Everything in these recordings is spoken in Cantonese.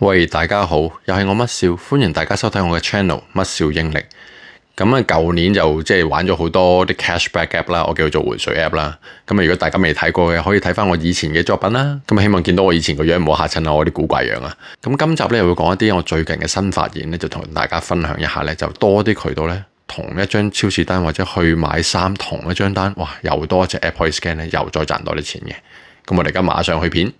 喂，大家好，又係我乜少，歡迎大家收睇我嘅 channel 乜少英力。咁啊，舊年就即係玩咗好多啲 cashback app 啦，我叫做回水 app 啦。咁啊，如果大家未睇過嘅，可以睇翻我以前嘅作品啦。咁啊，希望見到我以前個樣唔好嚇親啊，我啲古怪樣啊。咁今集咧又會講一啲我最近嘅新發現咧，就同大家分享一下咧，就多啲渠道咧，同一張超市單或者去買衫同一張單，哇，又多一隻 app 可以 scan 咧，又再賺多啲錢嘅。咁我哋而家馬上去片。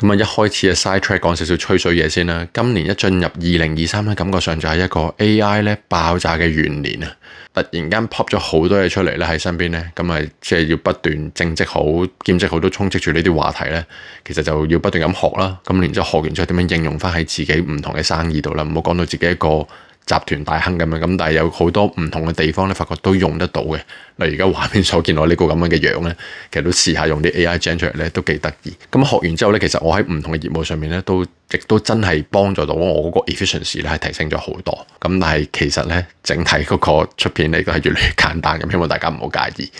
咁啊，一開始嘅 side track 講少少吹水嘢先啦。今年一進入2023咧，感覺上就係一個 AI 咧爆炸嘅元年啊！突然間 pop 咗好多嘢出嚟咧喺身邊咧，咁啊即係要不斷正職好、兼職好都充斥住呢啲話題咧。其實就要不斷咁學啦。咁然之後學完之後點樣應用翻喺自己唔同嘅生意度啦？唔好講到自己一個集團大亨咁樣，咁但係有好多唔同嘅地方咧，發覺都用得到嘅。例如而家畫面所見我呢個咁樣嘅樣咧，其實都試下用啲 AI gen 出嚟咧，都幾得意。咁學完之後咧，其實我喺唔同嘅業務上面咧，亦都真係幫助到我嗰個 efficiency 咧，係提升咗好多。咁但係其實咧，整體嗰個出片咧都係越嚟越簡單咁，希望大家唔好介意。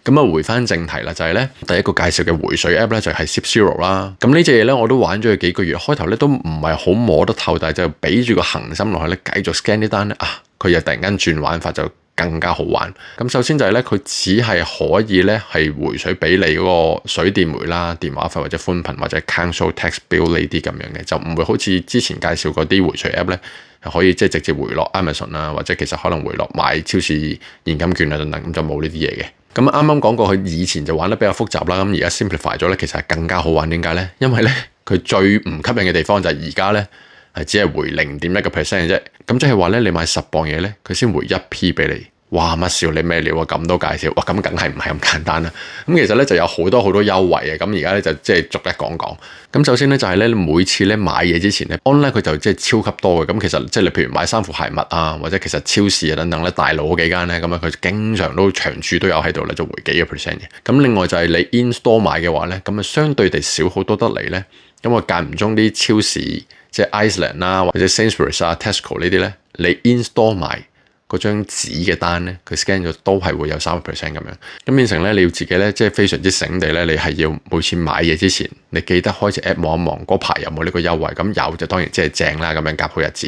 咁啊，回翻正題啦，就係咧第一個介紹嘅回水 app 咧，就係 ShipZero 啦。咁呢隻嘢咧，我都玩咗佢幾個月，開頭咧都唔係好摸得透，但係就俾住個恒心落去咧，繼續 scan 啲單咧，佢又突然間轉玩法就更加好玩。咁首先就係咧，佢只係可以咧係回水俾你嗰個水電煤啦、電話費或者寬頻或者 council tax bill 呢啲咁樣嘅，就唔會好似之前介紹嗰啲回水 app 咧，係可以即係直接回落 Amazon 啊，或者其實可能回落買超市現金券啊等等，咁就冇呢啲嘢嘅。咁啱啱講過，佢以前就玩得比較複雜啦，咁而家 simplify 咗咧，其實係更加好玩。點解咧？因為咧佢最唔吸引嘅地方就係而家咧係只係回0.1%嘅啫。咁即係話咧，你買10磅嘢咧，佢先回1p 俾你。哇！乜笑你咩料啊？咁多介紹，哇！咁梗係唔係咁簡單啦。咁其實咧就有好多優惠嘅。咁而家咧就即係逐一講講。咁首先咧就係咧，每次咧買嘢之前咧 online 佢就即係超級多嘅。咁其實即係你譬如買衫褲鞋襪啊，或者其實超市啊等等咧，大路嗰幾間咧，咁啊佢經常都長處都有喺度咧，就回幾個 percent 嘅。咁另外就係你 in store 買嘅話咧，咁啊相對地少好多得嚟咧。咁我間唔中啲超市即係 Iceland 啦，或者 Sainsbury's 啊、Tesco 呢啲咧，你 in store 買嗰張紙嘅單咧，佢 scan 咗都係會有3%咁樣，咁變成咧你要自己咧即係非常之醒地咧，你係要每次買嘢之前，你記得開隻 app 望一望嗰排有冇呢個優惠，咁有就當然即係正啦，咁樣夾好日子。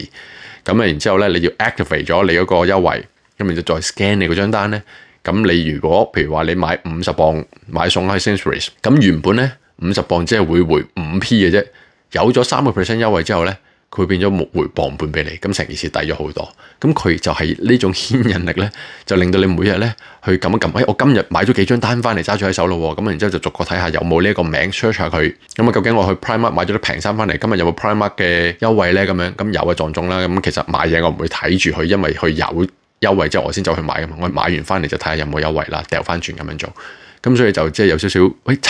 咁啊然之後咧你要 activate 咗你嗰個優惠，咁然之後再 scan 你嗰張單咧，咁你如果譬如話你買50磅買餸喺 Sainsbury's，咁原本咧50磅只係會回5p 嘅啫，有咗3%優惠之後咧，佢會變咗回磅半俾你，咁成件事抵咗好多。咁佢就係呢種牽引力咧，就令到你每日咧去撳一撳，我今日買咗幾張單翻嚟揸住喺手咯喎。咁然之後就逐個睇下有冇呢一個名 search 下佢。咁啊，究竟我去 Primark 買咗啲平衫翻嚟，今日有冇 Primark 嘅優惠咧？咁樣咁有啊撞中啦。咁其實買嘢我唔會睇住佢，因為佢有優惠之後我先走去買噶嘛。我買完翻嚟就睇下有冇優惠啦，掉翻轉咁樣做。咁所以就即係有少少，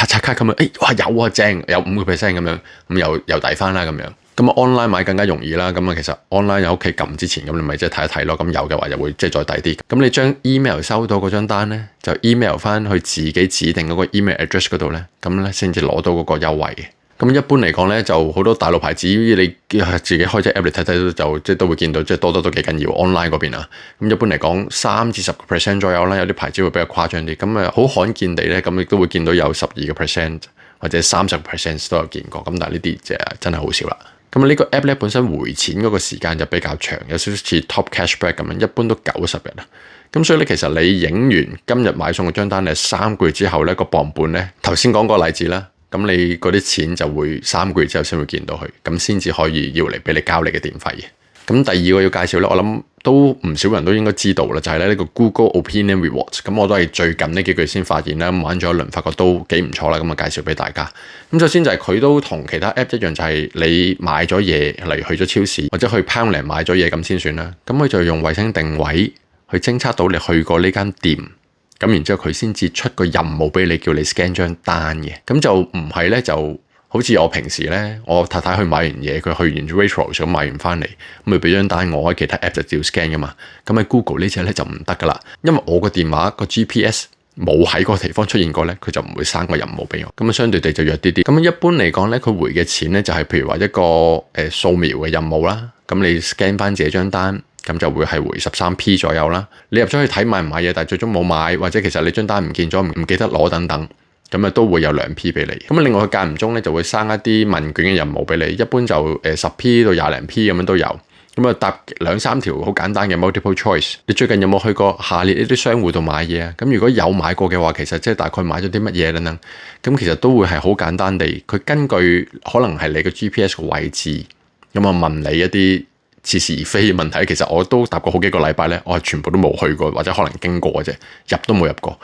刷卡咁樣，哇有啊正，有5%咁樣，咁又抵翻啦咁樣。咁啊 online 買更加容易啦，咁啊其實 online 喺屋企撳之前，咁你咪即係睇一睇咯。咁有嘅話就會即係再抵啲。咁你將 email 收到嗰張單咧，就 email 翻去自己指定嗰個 email address 嗰度咧，咁咧先至攞到嗰個優惠嘅。咁一般嚟講咧，就好多大陸牌子，你自己開隻 app 嚟睇睇就即係都會見到，即係多都幾緊要 online 嗰邊啊。咁一般嚟講3至10% 左右啦，有啲牌子會比較誇張啲。咁啊好罕見地咧，咁亦都會見到有12%或者30%都有見過。咁但係呢啲就真係好少啦。咁呢個 app 咧本身回錢嗰個時間就比較長，有少少似 Top Cashback 咁樣，一般都90日啊。咁所以咧，其實你影完今日買餸嗰張單咧，3個月之後咧個磅半咧，頭先講個例子啦，咁你嗰啲錢就會3個月之後先會見到佢，咁先至可以要嚟俾你交你嘅電費嘅。咁第二個要介紹咧，我諗都唔少人都應該知道啦，就係咧呢個 Google Opinion Rewards。咁我都係最近呢幾個月先發現啦，咁玩咗一輪，發覺都幾唔錯啦，咁啊介紹俾大家。咁首先就係佢都同其他 app 一樣，就係你買咗嘢，例如去咗超市或者去 Poundland 買咗嘢咁先算啦。咁佢就用衛星定位去偵測到你去過呢間店，咁然之後佢先至出個任務俾你，叫你 scan 張單嘅。咁就唔係咧就。好似我平時咧，我太太去買完嘢，佢去完 Waitrose 咁買完翻嚟，咁咪俾張單我喺其他 app 就照 scan 噶嘛。咁喺 Google 呢隻咧就唔得噶啦，因為我個電話個 GPS 冇喺嗰個地方出現過咧，佢就唔會生個任務俾我。咁啊相對地就弱啲啲。咁一般嚟講咧，佢回嘅錢咧就係譬如話一個掃描嘅任務啦。咁你 scan 翻自己張單，咁就會係回 13p 左右啦。你入咗去睇買唔買嘢，但係最終冇買，或者其實你張單唔見咗，唔記得攞等等，咁啊都會有2p 俾你。咁啊另外佢間唔中咧就會生一啲問卷嘅任務俾你，一般就10p 到20零 p 咁樣都有。咁啊答2-3條好簡單嘅 multiple choice。你最近有冇去過下列呢啲商戶度買嘢啊？咁如果有買過嘅話，其實即係大概買咗啲乜嘢啦？咁其實都會係好簡單地，佢根據可能係你嘅 GPS 嘅位置，咁啊問你一啲似是而非嘅問題。其實我都答過好幾個禮拜咧，我係全部都冇去過，或者可能經過嘅啫，入都冇入過。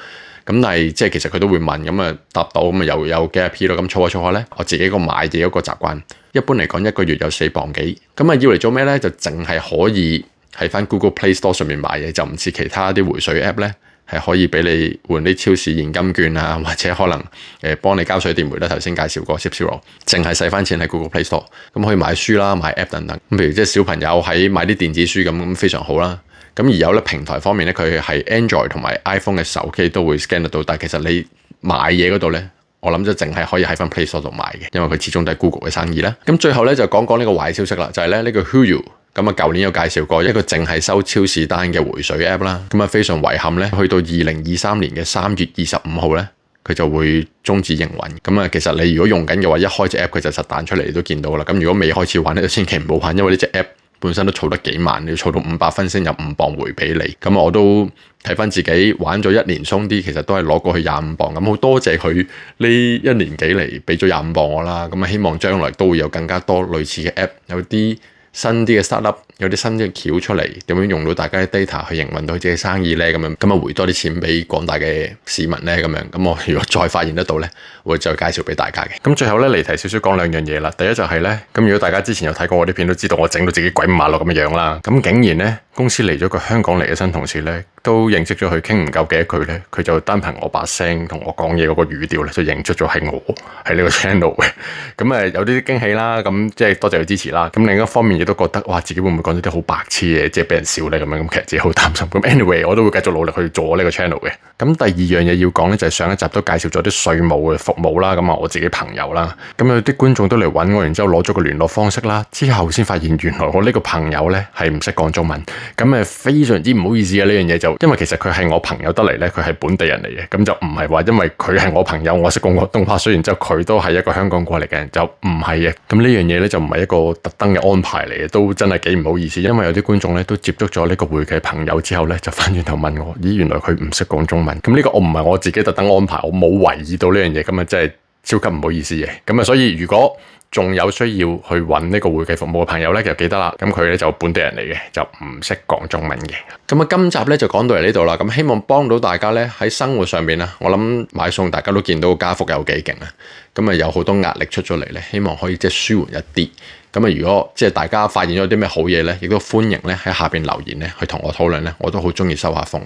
咁但係即係其實佢都會問，咁啊答到，咁啊又有幾多 P 咯。咁儲下咧，我自己個買嘢嗰個習慣，一般嚟講一個月有4磅幾。咁啊要嚟做咩咧？就淨係可以喺翻 Google Play Store 上面買嘢，就唔似其他啲回水 app 咧，係可以俾你換啲超市現金券啊，或者可能幫你交水電煤啦。頭先介紹過 Zip0，淨係使翻錢喺 Google Play Store，咁可以買書啦、買 app 等等。咁譬如即係小朋友喺買啲電子書咁非常好啦。咁而有咧平台方面咧，佢係 Android 同埋 iPhone 嘅手機都會 scan 得到，但係其實你買嘢嗰度咧，我諗就淨係可以喺翻 Play Store 度買嘅，因為佢始終都係 Google 嘅生意啦。咁最後咧就講呢個壞消息啦，就係咧呢個 Huyu，咁啊舊年有介紹過一個淨係收超市單嘅回水 app 啦，咁啊非常遺憾咧，去到2023年嘅3月25號咧，佢就會終止營運。咁啊其實你如果用緊嘅話，一開隻 app 佢就實彈出嚟，你都見到啦。咁如果未開始玩咧，就千祈唔好玩，因為呢隻 app本身都儲得幾萬，你要儲到500分先有5磅回俾你。咁我都睇翻自己玩咗1年鬆啲，其實都係攞過去25磅。咁好多謝佢呢1年幾嚟俾咗25磅我啦。咁啊希望將來都會有更加多類似嘅 app， 有啲新啲嘅 startup， 有啲新啲嘅橋出嚟，點樣用到大家嘅 data 去營運到自己生意咧？咁啊回多啲錢俾廣大嘅市民咧？咁我如果再發現得到咧，會再介紹俾大家嘅。咁最後咧離題少少講2樣嘢啦。第一就係咧，咁如果大家之前有睇過我啲片，都知道我整到自己鬼五馬六咁嘅樣啦。咁竟然咧，公司嚟咗個香港嚟嘅新同事咧，都認識咗佢，傾唔夠幾多句咧，佢就單憑我把聲同我講嘢嗰個語調咧，就認出咗係我係呢個 channel 嘅。咁有啲驚喜啦，咁即係多謝佢支持啦。咁另一方面亦都覺得，哇，自己會唔會講咗啲好白痴嘅，即係俾人笑咧咁樣？咁其實自己好擔心。咁 anyway， 我都會繼續努力去做呢個 channel 嘅。咁第二樣嘢要講咧，就係上一集都介紹咗啲稅務嘅服務啦。咁我自己朋友啦，咁有啲觀眾都嚟揾我，然之後攞咗個聯絡方式啦。之後先發現原來我呢個朋友咧係唔識講中文。咁非常之唔好意思嘅呢樣嘢，就因為其實佢係我朋友得嚟咧，佢係本地人嚟嘅，咁就唔係話因為佢係我朋友，我識講廣東話，雖然之後佢都係一個香港過嚟嘅人，就唔係嘅。咁呢樣嘢咧就唔係一個特登嘅安排嚟嘅，都真係幾唔好意思。因為有啲觀眾咧都接觸咗呢個會計朋友之後咧，就翻轉頭問我，咦，原來佢唔識講中文。咁呢個我唔係我自己特登安排，我冇懷疑到呢樣嘢，咁啊真係超級唔好意思嘅。咁所以如果仲有需要去揾呢個會計服務嘅朋友咧，就記得啦。咁佢咧就本地人嚟嘅，就唔識講中文嘅。咁今集咧就講到嚟呢度啦。咁希望幫到大家咧喺生活上面啦。我諗買餸大家都見到加幅有幾勁啊。咁有好多壓力出咗嚟咧，希望可以即係舒緩一啲。咁如果即係大家發現咗啲咩好嘢咧，亦都歡迎咧喺下邊留言咧去同我討論咧，我都好中意收下風嘅。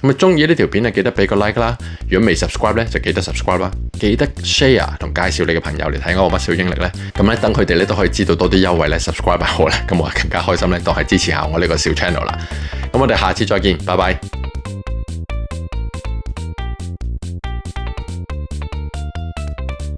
咁中意呢條片咧，記得俾個 like 啦。如果未 subscribe 咧，就記得 subscribe 啦。記得 share 同介紹你嘅朋友嚟睇我乜小英力咧。咁咧等佢哋咧都可以知道多啲優惠咧 subscribe 我咧，咁我更加開心咧，當係支持下我呢個小 channel 啦。咁我哋下次再見，拜拜。